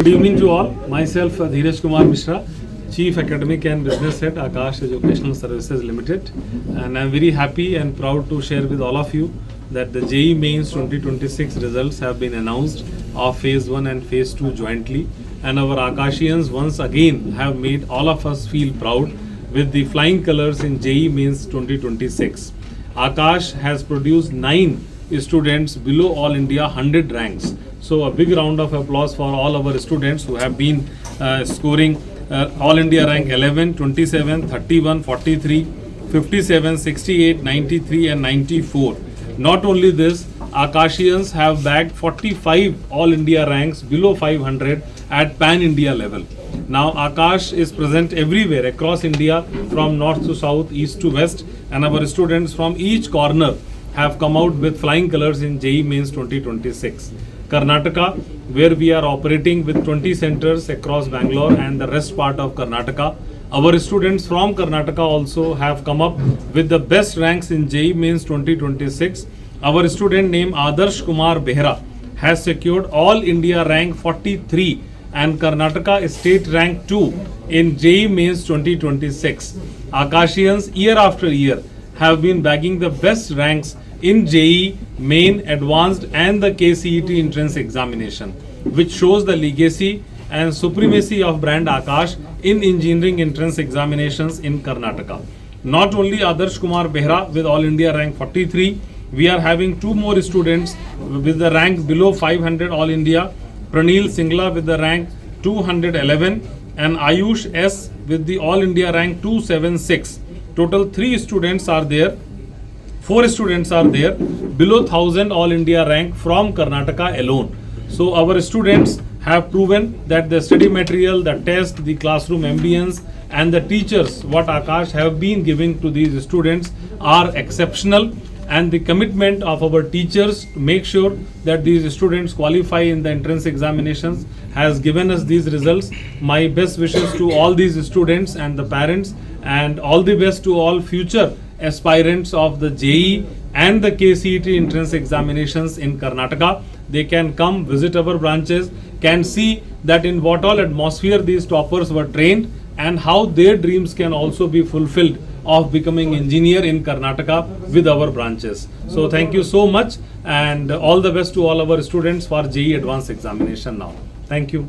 Good evening to all. Myself, Dheeraj Kumar Mishra, Chief Academic and Business Head, Akash Educational Services Limited. And I'm very happy and proud to share with all of you that the JEE Mains 2026 results have been announced of Phase 1 and Phase 2 jointly. And our Akashians once again have made all of us feel proud with the flying colors in JEE Mains 2026. Akash has produced 9 students below All India 100 ranks. So a big round of applause for all our students who have been scoring All India rank 11, 27, 31, 43, 57, 68, 93 and 94. Not only this, Akashians have bagged 45 All India ranks below 500 at Pan India level. Now Akash is present everywhere across India from north to south, east to west, and our students from each corner have come out with flying colors in JEE Mains 2026. Karnataka, where we are operating with 20 centers across Bangalore and the rest part of Karnataka. Our students from Karnataka also have come up with the best ranks in JEE Mains 2026. Our student named Adarsh Kumar Behra has secured All India rank 43 and Karnataka state rank 2 in JEE Mains 2026. Akashians year after year have been bagging the best ranks in JEE, Main, Advanced and the KCET entrance examination, which shows the legacy and supremacy of brand Akash in engineering entrance examinations in Karnataka. Not only Adarsh Kumar Behra with All India rank 43, we are having 2 more students with the rank below 500 All India, Pranil Singla with the rank 211 and Ayush S with the All India rank 276. Total 3 students are there. 4 students are there below 1000 All India rank from Karnataka alone. So our students have proven that the study material, the test, the classroom ambience and the teachers what Akash have been giving to these students are exceptional, and the commitment of our teachers to make sure that these students qualify in the entrance examinations has given us these results. My best wishes to all these students and the parents, and all the best to all future aspirants of the JEE and the KCET entrance examinations in Karnataka. They can come visit our branches, can see that in what all atmosphere these toppers were trained and how their dreams can also be fulfilled of becoming engineer in Karnataka with our branches. So thank you so much and all the best to all our students for JEE advanced examination now. Thank you.